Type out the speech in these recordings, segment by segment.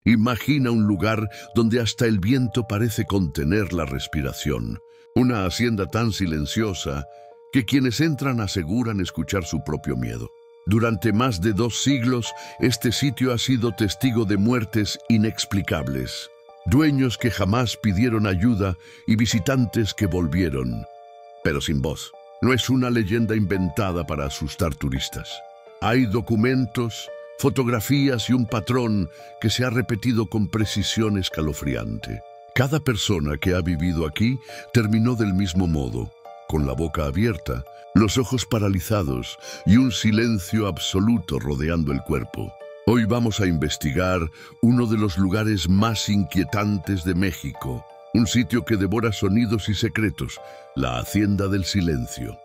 Imagina un lugar donde hasta el viento parece contener la respiración. Una hacienda tan silenciosa que quienes entran aseguran escuchar su propio miedo. Durante más de 2 siglos, este sitio ha sido testigo de muertes inexplicables. Dueños que jamás pidieron ayuda y visitantes que volvieron, pero sin voz. No es una leyenda inventada para asustar turistas. Hay documentos, fotografías y un patrón que se ha repetido con precisión escalofriante. Cada persona que ha vivido aquí terminó del mismo modo, con la boca abierta, los ojos paralizados y un silencio absoluto rodeando el cuerpo. Hoy vamos a investigar uno de los lugares más inquietantes de México, un sitio que devora sonidos y secretos, la Hacienda del Silencio.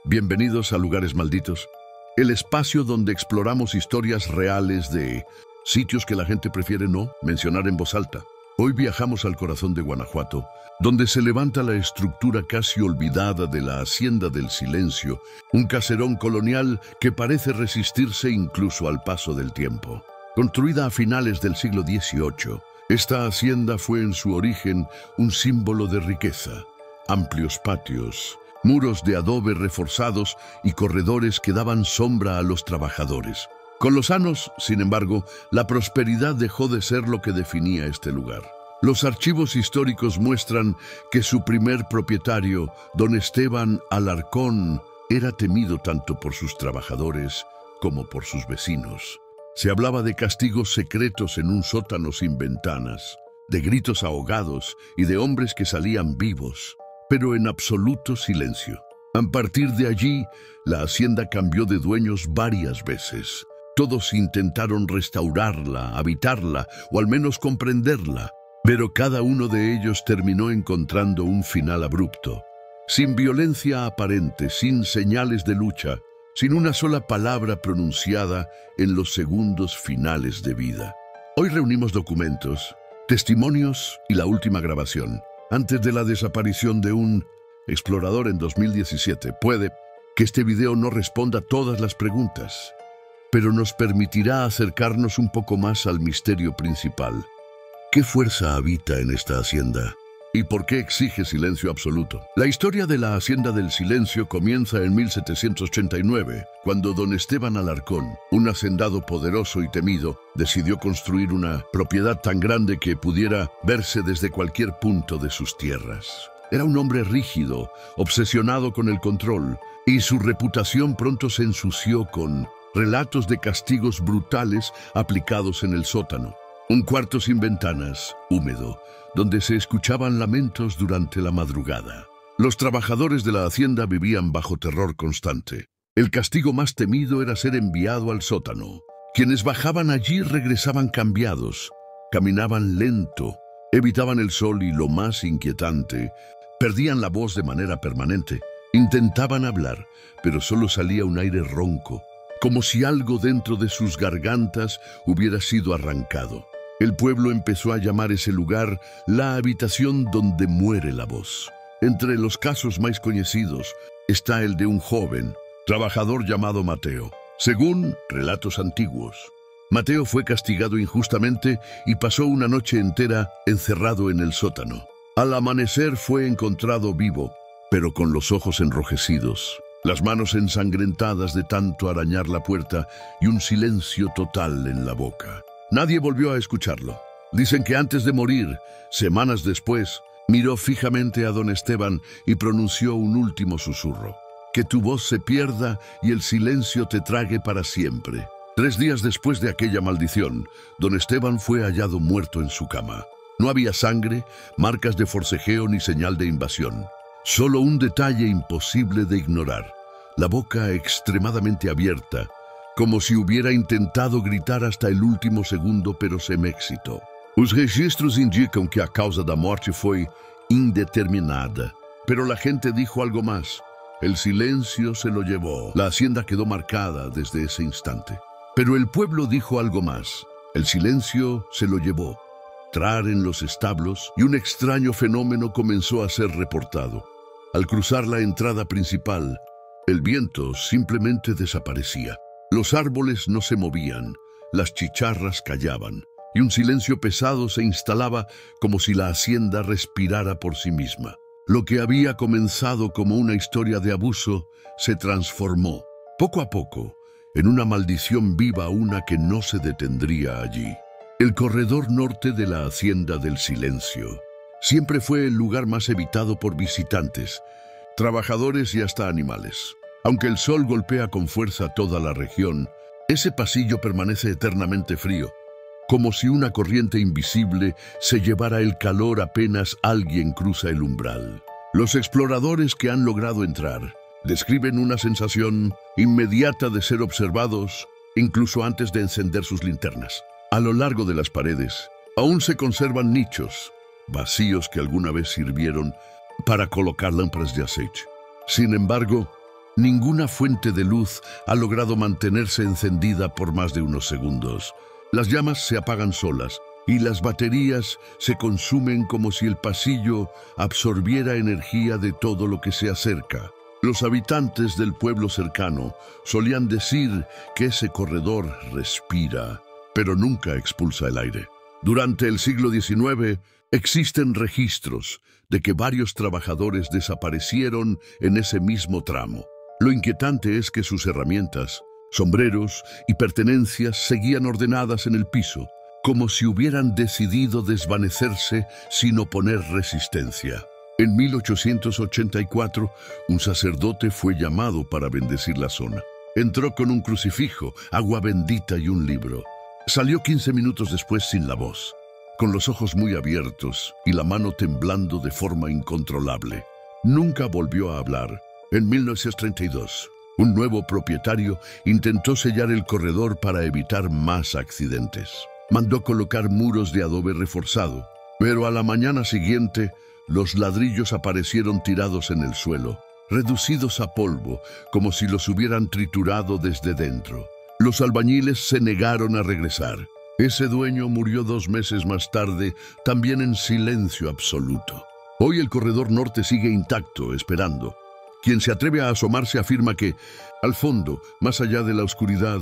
Bienvenidos a Lugares Malditos, el espacio donde exploramos historias reales de sitios que la gente prefiere no mencionar en voz alta. Hoy viajamos al corazón de Guanajuato, donde se levanta la estructura casi olvidada de la Hacienda del Silencio, un caserón colonial que parece resistirse incluso al paso del tiempo. Construida a finales del siglo XVIII, esta hacienda fue en su origen un símbolo de riqueza. Amplios patios, muros de adobe reforzados y corredores que daban sombra a los trabajadores. Con los años, sin embargo, la prosperidad dejó de ser lo que definía este lugar. Los archivos históricos muestran que su primer propietario, don Esteban Alarcón, era temido tanto por sus trabajadores como por sus vecinos. Se hablaba de castigos secretos en un sótano sin ventanas, de gritos ahogados y de hombres que salían vivos, pero en absoluto silencio. A partir de allí, la hacienda cambió de dueños varias veces. Todos intentaron restaurarla, habitarla o al menos comprenderla, pero cada uno de ellos terminó encontrando un final abrupto. Sin violencia aparente, sin señales de lucha, sin una sola palabra pronunciada en los segundos finales de vida. Hoy reunimos documentos, testimonios y la última grabación, antes de la desaparición de un explorador en 2017. Puede que este video no responda todas las preguntas, pero nos permitirá acercarnos un poco más al misterio principal. ¿Qué fuerza habita en esta hacienda? ¿Y por qué exige silencio absoluto? La historia de la Hacienda del Silencio comienza en 1789, cuando don Esteban Alarcón, un hacendado poderoso y temido, decidió construir una propiedad tan grande que pudiera verse desde cualquier punto de sus tierras. Era un hombre rígido, obsesionado con el control, y su reputación pronto se ensució con relatos de castigos brutales aplicados en el sótano. Un cuarto sin ventanas, húmedo, donde se escuchaban lamentos durante la madrugada. Los trabajadores de la hacienda vivían bajo terror constante. El castigo más temido era ser enviado al sótano. Quienes bajaban allí regresaban cambiados, caminaban lento, evitaban el sol y, lo más inquietante, perdían la voz de manera permanente. Intentaban hablar, pero solo salía un aire ronco, como si algo dentro de sus gargantas hubiera sido arrancado. El pueblo empezó a llamar ese lugar la habitación donde muere la voz. Entre los casos más conocidos está el de un joven trabajador llamado Mateo. Según relatos antiguos, Mateo fue castigado injustamente y pasó una noche entera encerrado en el sótano. Al amanecer fue encontrado vivo, pero con los ojos enrojecidos, las manos ensangrentadas de tanto arañar la puerta y un silencio total en la boca. Nadie volvió a escucharlo. Dicen que antes de morir, semanas después, miró fijamente a don Esteban y pronunció un último susurro. Que tu voz se pierda y el silencio te trague para siempre. 3 días después de aquella maldición, don Esteban fue hallado muerto en su cama. No había sangre, marcas de forcejeo ni señal de invasión. Solo un detalle imposible de ignorar: la boca extremadamente abierta, como si hubiera intentado gritar hasta el último segundo, pero sem éxito. Os registros indican que a causa da morte foi indeterminada, pero la gente dijo algo más. El silencio se lo llevó. La hacienda quedó marcada desde ese instante. Pero el pueblo dijo algo más. El silencio se lo llevó. Entrar en los establos y un extraño fenómeno comenzó a ser reportado. Al cruzar la entrada principal, el viento simplemente desaparecía. Los árboles no se movían, las chicharras callaban. y un silencio pesado se instalaba como si la hacienda respirara por sí misma. Lo que había comenzado como una historia de abuso se transformó, poco a poco, en una maldición viva, una que no se detendría allí. El corredor norte de la Hacienda del Silencio siempre fue el lugar más evitado por visitantes, trabajadores y hasta animales. Aunque el sol golpea con fuerza toda la región, ese pasillo permanece eternamente frío, como si una corriente invisible se llevara el calor apenas alguien cruza el umbral. Los exploradores que han logrado entrar describen una sensación inmediata de ser observados, incluso antes de encender sus linternas. A lo largo de las paredes aún se conservan nichos vacíos que alguna vez sirvieron para colocar lámparas de aceite. Sin embargo, ninguna fuente de luz ha logrado mantenerse encendida por más de unos segundos. Las llamas se apagan solas y las baterías se consumen como si el pasillo absorbiera energía de todo lo que se acerca. Los habitantes del pueblo cercano solían decir que ese corredor respira, pero nunca expulsa el aire. Durante el siglo XIX existen registros de que varios trabajadores desaparecieron en ese mismo tramo. Lo inquietante es que sus herramientas, sombreros y pertenencias seguían ordenadas en el piso, como si hubieran decidido desvanecerse sin oponer resistencia. En 1884, un sacerdote fue llamado para bendecir la zona. Entró con un crucifijo, agua bendita y un libro. Salió 15 minutos después sin la voz, con los ojos muy abiertos y la mano temblando de forma incontrolable. Nunca volvió a hablar. En 1932, un nuevo propietario intentó sellar el corredor para evitar más accidentes. Mandó colocar muros de adobe reforzado, pero a la mañana siguiente, los ladrillos aparecieron tirados en el suelo, reducidos a polvo, como si los hubieran triturado desde dentro. Los albañiles se negaron a regresar. Ese dueño murió 2 meses más tarde, también en silencio absoluto. Hoy el corredor norte sigue intacto, esperando. Quien se atreve a asomarse afirma que, al fondo, más allá de la oscuridad,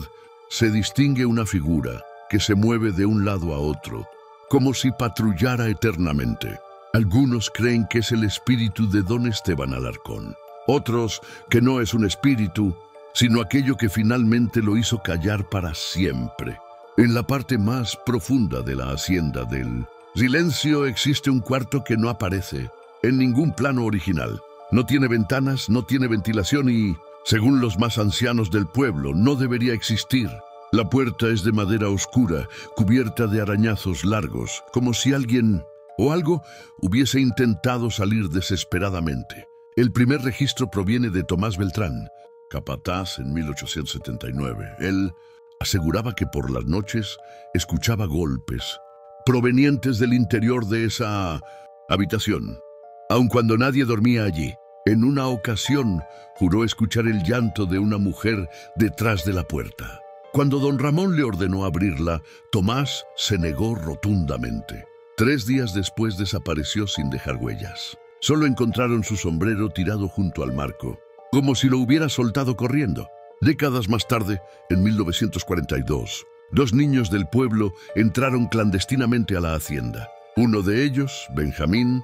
se distingue una figura que se mueve de un lado a otro, como si patrullara eternamente. Algunos creen que es el espíritu de don Esteban Alarcón. Otros que no es un espíritu, sino aquello que finalmente lo hizo callar para siempre. En la parte más profunda de la Hacienda del Silencio existe un cuarto que no aparece en ningún plano original. No tiene ventanas, no tiene ventilación y, según los más ancianos del pueblo, no debería existir. La puerta es de madera oscura, cubierta de arañazos largos, como si alguien o algo hubiese intentado salir desesperadamente. El primer registro proviene de Tomás Beltrán, capataz en 1879. Él aseguraba que por las noches escuchaba golpes provenientes del interior de esa habitación, aun cuando nadie dormía allí. En una ocasión juró escuchar el llanto de una mujer detrás de la puerta. Cuando don Ramón le ordenó abrirla, Tomás se negó rotundamente. 3 días después desapareció sin dejar huellas. Solo encontraron su sombrero tirado junto al marco, como si lo hubiera soltado corriendo. Décadas más tarde, en 1942, 2 niños del pueblo entraron clandestinamente a la hacienda. Uno de ellos, Benjamín,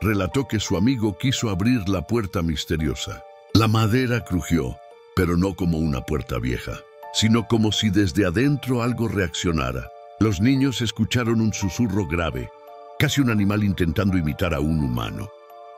relató que su amigo quiso abrir la puerta misteriosa. La madera crujió, pero no como una puerta vieja, sino como si desde adentro algo reaccionara. Los niños escucharon un susurro grave, casi un animal intentando imitar a un humano.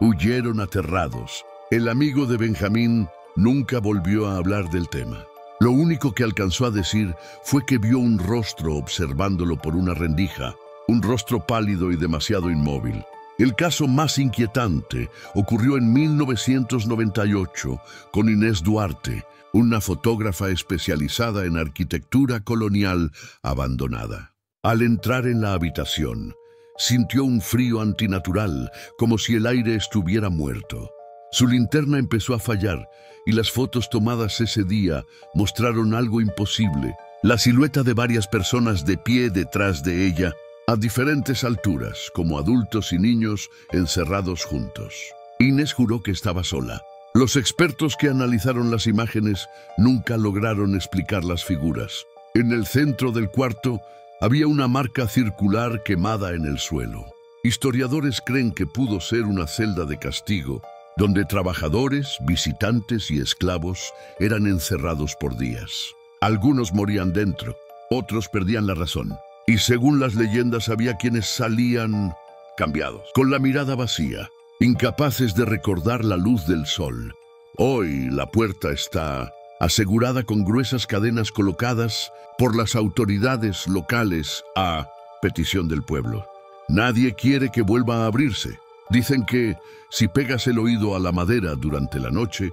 Huyeron aterrados. El amigo de Benjamín nunca volvió a hablar del tema. Lo único que alcanzó a decir fue que vio un rostro observándolo por una rendija, un rostro pálido y demasiado inmóvil. El caso más inquietante ocurrió en 1998 con Inés Duarte, una fotógrafa especializada en arquitectura colonial abandonada. Al entrar en la habitación, sintió un frío antinatural, como si el aire estuviera muerto. Su linterna empezó a fallar y las fotos tomadas ese día mostraron algo imposible: la silueta de varias personas de pie detrás de ella, a diferentes alturas, como adultos y niños encerrados juntos. Inés juró que estaba sola. Los expertos que analizaron las imágenes nunca lograron explicar las figuras. En el centro del cuarto Había una marca circular quemada en el suelo. Historiadores creen que pudo ser una celda de castigo, donde trabajadores, visitantes y esclavos eran encerrados por días. Algunos morían dentro, otros perdían la razón. Y según las leyendas había quienes salían cambiados, con la mirada vacía, incapaces de recordar la luz del sol. Hoy la puerta está asegurada con gruesas cadenas colocadas por las autoridades locales a petición del pueblo. Nadie quiere que vuelva a abrirse. Dicen que si pegas el oído a la madera durante la noche,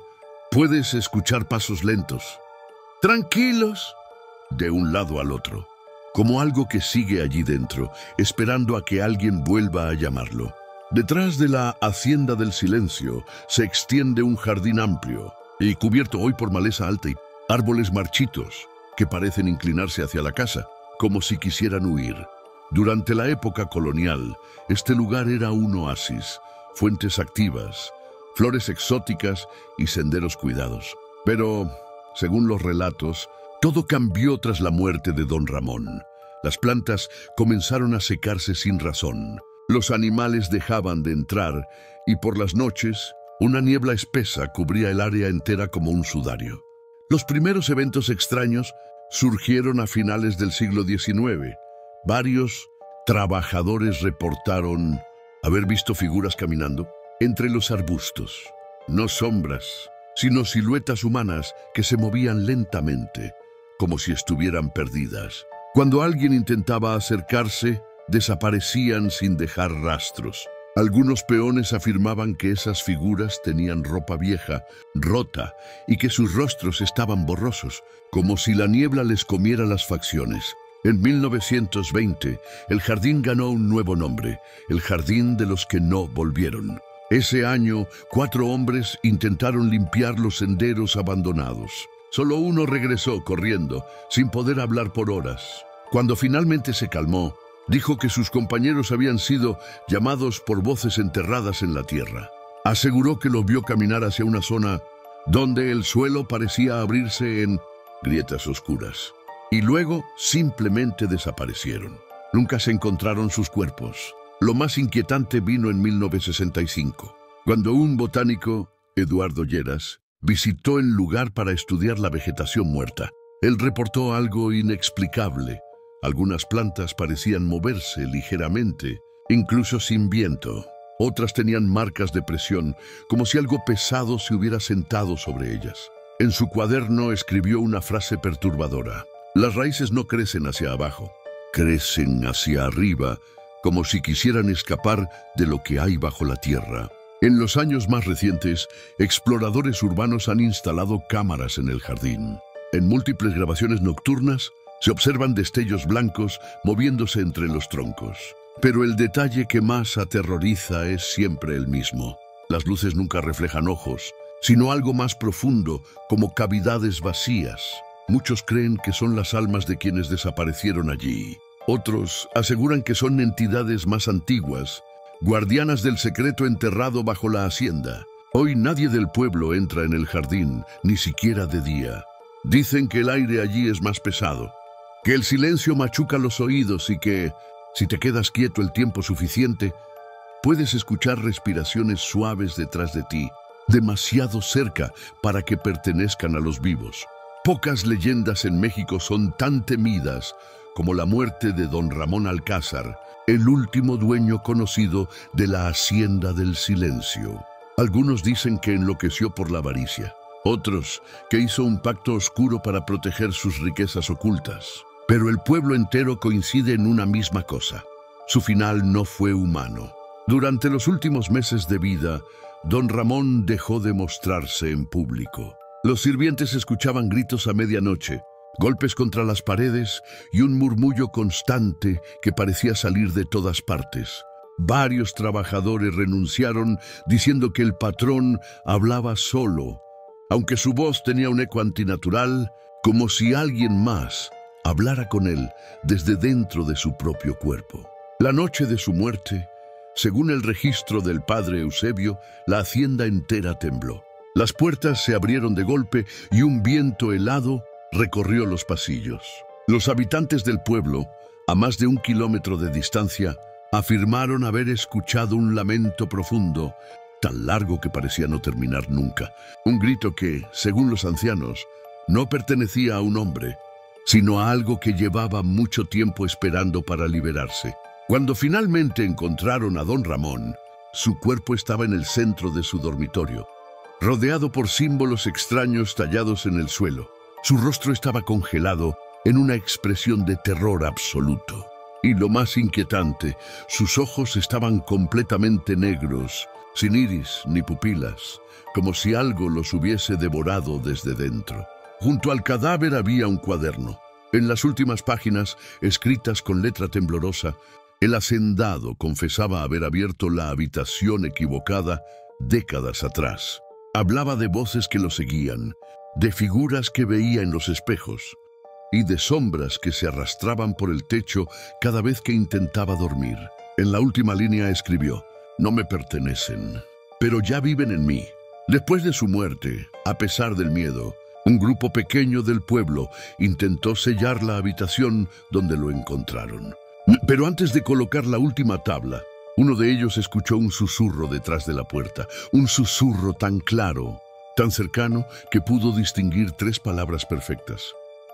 puedes escuchar pasos lentos, tranquilos, de un lado al otro, como algo que sigue allí dentro, esperando a que alguien vuelva a llamarlo. Detrás de la Hacienda del Silencio se extiende un jardín amplio y cubierto hoy por maleza alta y árboles marchitos que parecen inclinarse hacia la casa, como si quisieran huir. Durante la época colonial, este lugar era un oasis, fuentes activas, flores exóticas y senderos cuidados. Pero, según los relatos, todo cambió tras la muerte de Don Ramón. Las plantas comenzaron a secarse sin razón. Los animales dejaban de entrar y por las noches, una niebla espesa cubría el área entera como un sudario. Los primeros eventos extraños surgieron a finales del siglo XIX. Varios trabajadores reportaron haber visto figuras caminando entre los arbustos. No sombras, sino siluetas humanas que se movían lentamente, como si estuvieran perdidas. Cuando alguien intentaba acercarse, desaparecían sin dejar rastros. Algunos peones afirmaban que esas figuras tenían ropa vieja, rota, y que sus rostros estaban borrosos, como si la niebla les comiera las facciones. En 1920, el jardín ganó un nuevo nombre, el Jardín de los que no volvieron. Ese año, 4 hombres intentaron limpiar los senderos abandonados. Solo uno regresó corriendo, sin poder hablar por horas. Cuando finalmente se calmó, dijo que sus compañeros habían sido llamados por voces enterradas en la tierra. Aseguró que los vio caminar hacia una zona donde el suelo parecía abrirse en grietas oscuras. Y luego simplemente desaparecieron. Nunca se encontraron sus cuerpos. Lo más inquietante vino en 1965, cuando un botánico, Eduardo Lleras, visitó el lugar para estudiar la vegetación muerta. Él reportó algo inexplicable. Algunas plantas parecían moverse ligeramente, incluso sin viento. Otras tenían marcas de presión, como si algo pesado se hubiera sentado sobre ellas. En su cuaderno escribió una frase perturbadora. Las raíces no crecen hacia abajo, crecen hacia arriba, como si quisieran escapar de lo que hay bajo la tierra. En los años más recientes, exploradores urbanos han instalado cámaras en el jardín. En múltiples grabaciones nocturnas, se observan destellos blancos moviéndose entre los troncos. Pero el detalle que más aterroriza es siempre el mismo. Las luces nunca reflejan ojos, sino algo más profundo, como cavidades vacías. Muchos creen que son las almas de quienes desaparecieron allí. Otros aseguran que son entidades más antiguas, guardianas del secreto enterrado bajo la hacienda. Hoy nadie del pueblo entra en el jardín, ni siquiera de día. Dicen que el aire allí es más pesado, que el silencio machuca los oídos y que, si te quedas quieto el tiempo suficiente, puedes escuchar respiraciones suaves detrás de ti, demasiado cerca para que pertenezcan a los vivos. Pocas leyendas en México son tan temidas como la muerte de Don Ramón Alcázar, el último dueño conocido de la Hacienda del Silencio. Algunos dicen que enloqueció por la avaricia, otros que hizo un pacto oscuro para proteger sus riquezas ocultas. Pero el pueblo entero coincide en una misma cosa: su final no fue humano. Durante los últimos meses de vida, Don Ramón dejó de mostrarse en público. Los sirvientes escuchaban gritos a medianoche, golpes contra las paredes y un murmullo constante que parecía salir de todas partes. Varios trabajadores renunciaron diciendo que el patrón hablaba solo, aunque su voz tenía un eco antinatural, como si alguien más hablara con él desde dentro de su propio cuerpo. La noche de su muerte, según el registro del padre Eusebio, la hacienda entera tembló. Las puertas se abrieron de golpe y un viento helado recorrió los pasillos. Los habitantes del pueblo A más de 1 kilómetro de distancia, afirmaron haber escuchado un lamento profundo, tan largo que parecía no terminar nunca. Un grito que, según los ancianos, no pertenecía a un hombre, sino a algo que llevaba mucho tiempo esperando para liberarse. Cuando finalmente encontraron a don Ramón, su cuerpo estaba en el centro de su dormitorio, rodeado por símbolos extraños tallados en el suelo. Su rostro estaba congelado en una expresión de terror absoluto. Y lo más inquietante, sus ojos estaban completamente negros, sin iris ni pupilas, como si algo los hubiese devorado desde dentro. Junto al cadáver había un cuaderno. En las últimas páginas, escritas con letra temblorosa, el hacendado confesaba haber abierto la habitación equivocada décadas atrás. Hablaba de voces que lo seguían, de figuras que veía en los espejos y de sombras que se arrastraban por el techo cada vez que intentaba dormir. En la última línea escribió: «No me pertenecen, pero ya viven en mí». Después de su muerte, a pesar del miedo, un grupo pequeño del pueblo intentó sellar la habitación donde lo encontraron. Pero antes de colocar la última tabla, uno de ellos escuchó un susurro detrás de la puerta, un susurro tan claro, tan cercano, que pudo distinguir 3 palabras perfectas: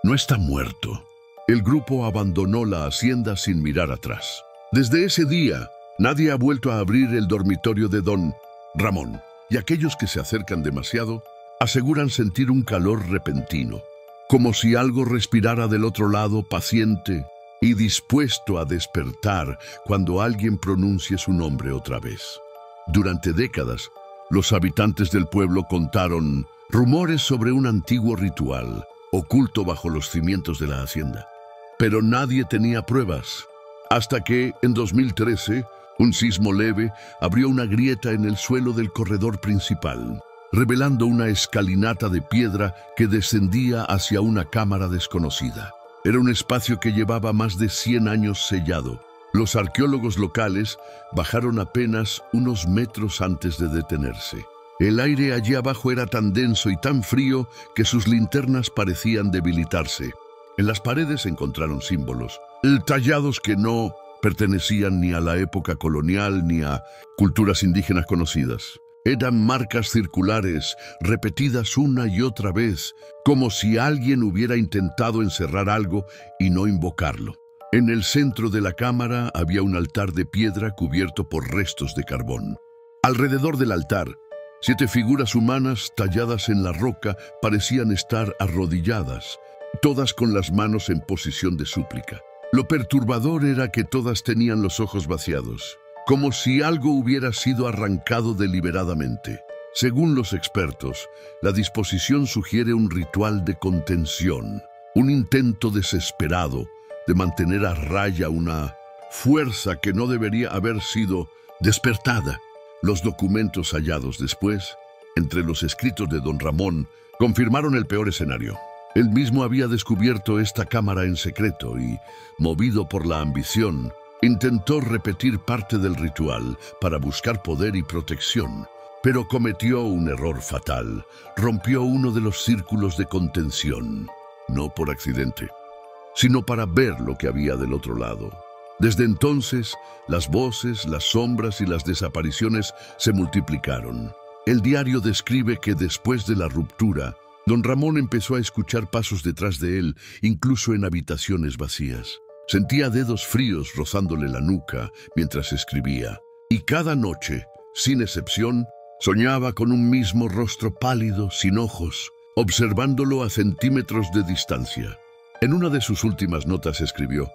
«No está muerto». El grupo abandonó la hacienda sin mirar atrás. Desde ese día, nadie ha vuelto a abrir el dormitorio de don Ramón, y aquellos que se acercan demasiado aseguran sentir un calor repentino, como si algo respirara del otro lado, paciente y dispuesto a despertar cuando alguien pronuncie su nombre otra vez. Durante décadas, los habitantes del pueblo contaron rumores sobre un antiguo ritual oculto bajo los cimientos de la hacienda. Pero nadie tenía pruebas, hasta que, en 2013, un sismo leve abrió una grieta en el suelo del corredor principal, revelando una escalinata de piedra que descendía hacia una cámara desconocida. Era un espacio que llevaba más de 100 años sellado. Los arqueólogos locales bajaron apenas unos metros antes de detenerse. El aire allí abajo era tan denso y tan frío que sus linternas parecían debilitarse. En las paredes encontraron símbolos, tallados que no pertenecían ni a la época colonial ni a culturas indígenas conocidas. Eran marcas circulares, repetidas una y otra vez, como si alguien hubiera intentado encerrar algo y no invocarlo. En el centro de la cámara había un altar de piedra cubierto por restos de carbón. Alrededor del altar, 7 figuras humanas talladas en la roca parecían estar arrodilladas, todas con las manos en posición de súplica. Lo perturbador era que todas tenían los ojos vaciados, como si algo hubiera sido arrancado deliberadamente. Según los expertos, la disposición sugiere un ritual de contención, un intento desesperado de mantener a raya una fuerza que no debería haber sido despertada. Los documentos hallados después, entre los escritos de don Ramón, confirmaron el peor escenario. Él mismo había descubierto esta cámara en secreto y, movido por la ambición, intentó repetir parte del ritual para buscar poder y protección, pero cometió un error fatal. Rompió uno de los círculos de contención, no por accidente, sino para ver lo que había del otro lado. Desde entonces, las voces, las sombras y las desapariciones se multiplicaron. El diario describe que después de la ruptura, don Ramón empezó a escuchar pasos detrás de él, incluso en habitaciones vacías. Sentía dedos fríos rozándole la nuca mientras escribía, y cada noche, sin excepción, soñaba con un mismo rostro pálido, sin ojos, observándolo a centímetros de distancia. En una de sus últimas notas escribió: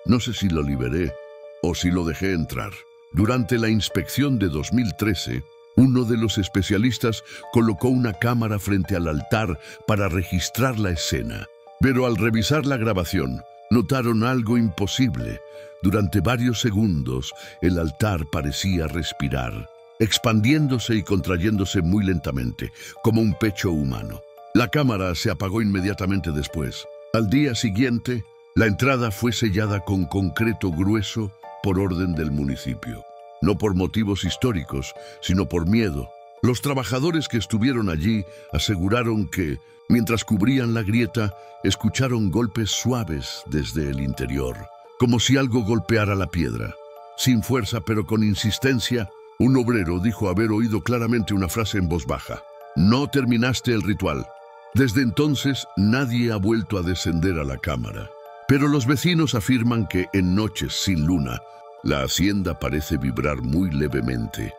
«No sé si lo liberé o si lo dejé entrar». Durante la inspección de 2013, uno de los especialistas colocó una cámara frente al altar para registrar la escena. Pero al revisar la grabación, notaron algo imposible. Durante varios segundos, el altar parecía respirar, expandiéndose y contrayéndose muy lentamente, como un pecho humano. La cámara se apagó inmediatamente después. Al día siguiente, la entrada fue sellada con concreto grueso por orden del municipio. No por motivos históricos, sino por miedo. Los trabajadores que estuvieron allí aseguraron que, mientras cubrían la grieta, escucharon golpes suaves desde el interior, como si algo golpeara la piedra. Sin fuerza, pero con insistencia, un obrero dijo haber oído claramente una frase en voz baja. No terminaste el ritual. Desde entonces, nadie ha vuelto a descender a la cámara. Pero los vecinos afirman que en noches sin luna, la hacienda parece vibrar muy levemente,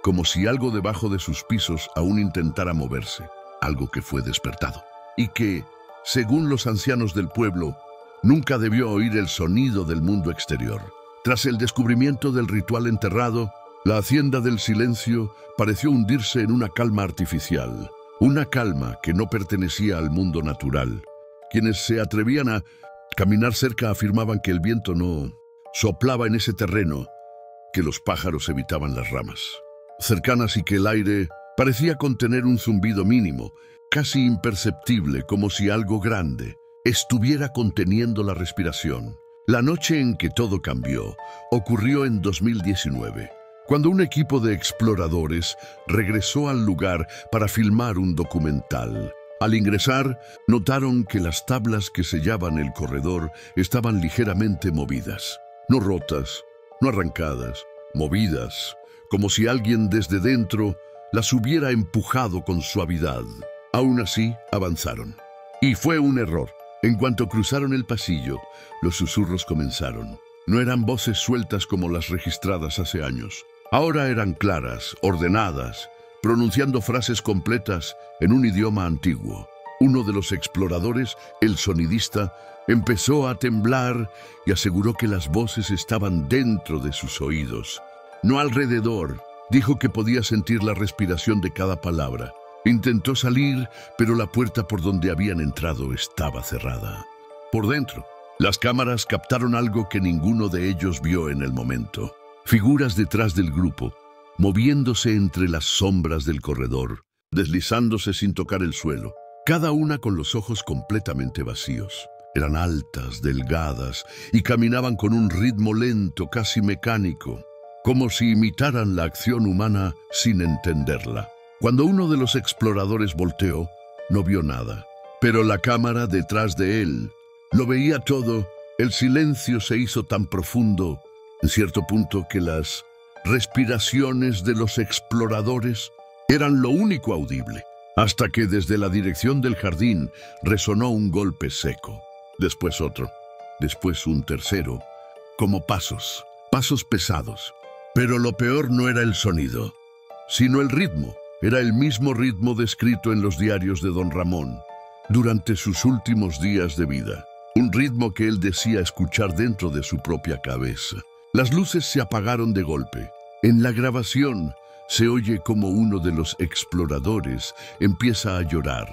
como si algo debajo de sus pisos aún intentara moverse, algo que fue despertado, y que, según los ancianos del pueblo, nunca debió oír el sonido del mundo exterior. Tras el descubrimiento del ritual enterrado, la hacienda del silencio pareció hundirse en una calma artificial, una calma que no pertenecía al mundo natural. Quienes se atrevían a caminar cerca afirmaban que el viento no soplaba en ese terreno, que los pájaros evitaban las ramas cercanas y que el aire parecía contener un zumbido mínimo, casi imperceptible, como si algo grande estuviera conteniendo la respiración. La noche en que todo cambió ocurrió en 2019, cuando un equipo de exploradores regresó al lugar para filmar un documental. Al ingresar, notaron que las tablas que sellaban el corredor estaban ligeramente movidas. No rotas, no arrancadas, movidas, como si alguien desde dentro las hubiera empujado con suavidad. Aún así, avanzaron. Y fue un error. En cuanto cruzaron el pasillo, los susurros comenzaron. No eran voces sueltas como las registradas hace años. Ahora eran claras, ordenadas, pronunciando frases completas en un idioma antiguo. Uno de los exploradores, el sonidista, empezó a temblar y aseguró que las voces estaban dentro de sus oídos, no alrededor. Dijo que podía sentir la respiración de cada palabra. Intentó salir, pero la puerta por donde habían entrado estaba cerrada. Por dentro, las cámaras captaron algo que ninguno de ellos vio en el momento. Figuras detrás del grupo, moviéndose entre las sombras del corredor, deslizándose sin tocar el suelo, cada una con los ojos completamente vacíos. Eran altas, delgadas, y caminaban con un ritmo lento, casi mecánico, como si imitaran la acción humana sin entenderla. Cuando uno de los exploradores volteó, no vio nada, pero la cámara detrás de él lo veía todo. El silencio se hizo tan profundo, en cierto punto, que las respiraciones de los exploradores eran lo único audible, hasta que desde la dirección del jardín resonó un golpe seco, después otro, después un tercero, como pasos pesados. Pero lo peor no era el sonido, sino el ritmo. Era el mismo ritmo descrito en los diarios de don Ramón durante sus últimos días de vida. Un ritmo que él decía escuchar dentro de su propia cabeza. Las luces se apagaron de golpe. En la grabación se oye como uno de los exploradores empieza a llorar,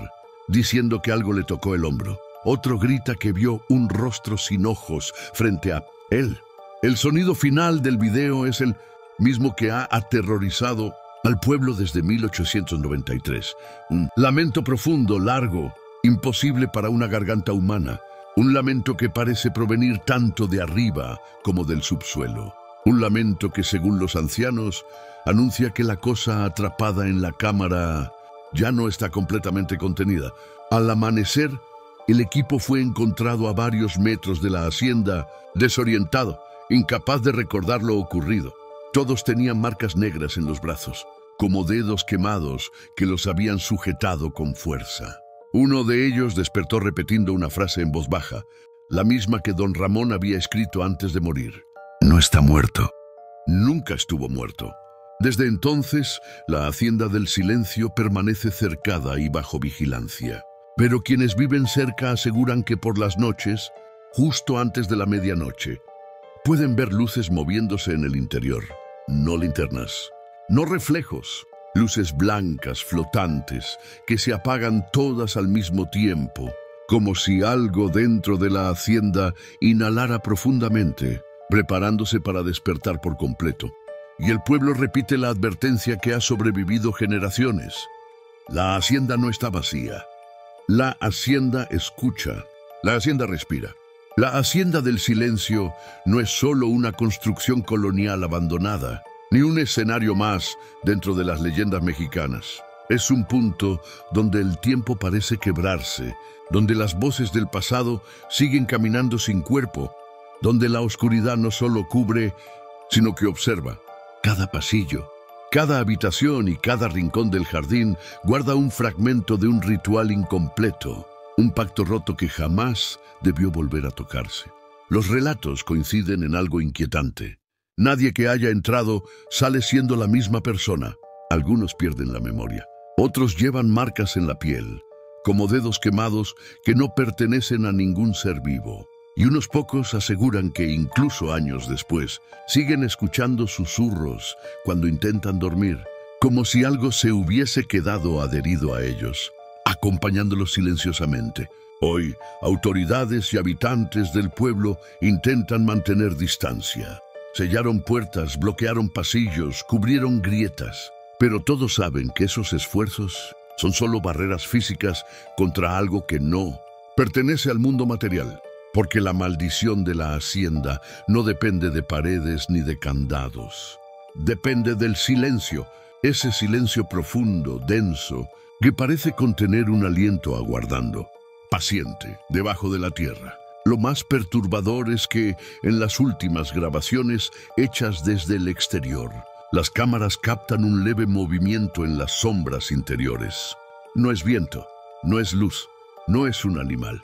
diciendo que algo le tocó el hombro. Otro grita que vio un rostro sin ojos frente a él. El sonido final del video es el mismo que ha aterrorizado al pueblo desde 1893. Un lamento profundo, largo, imposible para una garganta humana. Un lamento que parece provenir tanto de arriba como del subsuelo. Un lamento que, según los ancianos, anuncia que la cosa atrapada en la cámara ya no está completamente contenida. Al amanecer, el equipo fue encontrado a varios metros de la hacienda, desorientado, incapaz de recordar lo ocurrido. Todos tenían marcas negras en los brazos, como dedos quemados que los habían sujetado con fuerza. Uno de ellos despertó repitiendo una frase en voz baja, la misma que don Ramón había escrito antes de morir. No está muerto. Nunca estuvo muerto. Desde entonces, la hacienda del silencio permanece cercada y bajo vigilancia. Pero quienes viven cerca aseguran que por las noches, justo antes de la medianoche, pueden ver luces moviéndose en el interior. No linternas, no reflejos, luces blancas, flotantes, que se apagan todas al mismo tiempo, como si algo dentro de la hacienda inhalara profundamente, preparándose para despertar por completo. Y el pueblo repite la advertencia que ha sobrevivido generaciones. La hacienda no está vacía. La hacienda escucha. La hacienda respira. La hacienda del silencio no es solo una construcción colonial abandonada, ni un escenario más dentro de las leyendas mexicanas. Es un punto donde el tiempo parece quebrarse, donde las voces del pasado siguen caminando sin cuerpo, donde la oscuridad no solo cubre, sino que observa. Cada pasillo, cada habitación y cada rincón del jardín guarda un fragmento de un ritual incompleto, un pacto roto que jamás debió volver a tocarse. Los relatos coinciden en algo inquietante. Nadie que haya entrado sale siendo la misma persona. Algunos pierden la memoria. Otros llevan marcas en la piel, como dedos quemados que no pertenecen a ningún ser vivo. Y unos pocos aseguran que incluso años después siguen escuchando susurros cuando intentan dormir, como si algo se hubiese quedado adherido a ellos, acompañándolos silenciosamente. Hoy, autoridades y habitantes del pueblo intentan mantener distancia. Sellaron puertas, bloquearon pasillos, cubrieron grietas. Pero todos saben que esos esfuerzos son solo barreras físicas contra algo que no pertenece al mundo material. Porque la maldición de la hacienda no depende de paredes ni de candados. Depende del silencio, ese silencio profundo, denso, que parece contener un aliento aguardando, paciente, debajo de la tierra. Lo más perturbador es que, en las últimas grabaciones hechas desde el exterior, las cámaras captan un leve movimiento en las sombras interiores. No es viento, no es luz, no es un animal.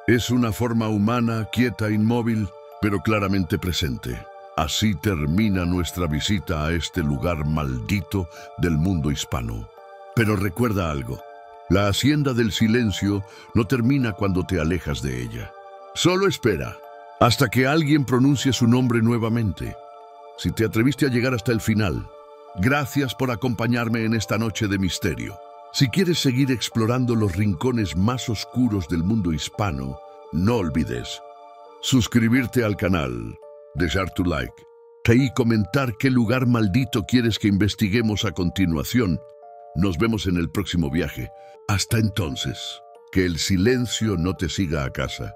Es una forma humana, quieta, inmóvil, pero claramente presente. Así termina nuestra visita a este lugar maldito del mundo hispano. Pero recuerda algo, la hacienda del silencio no termina cuando te alejas de ella. Solo espera hasta que alguien pronuncie su nombre nuevamente. Si te atreviste a llegar hasta el final, gracias por acompañarme en esta noche de misterio. Si quieres seguir explorando los rincones más oscuros del mundo hispano, no olvides suscribirte al canal, dejar tu like y comentar qué lugar maldito quieres que investiguemos a continuación. Nos vemos en el próximo viaje. Hasta entonces, que el silencio no te siga a casa.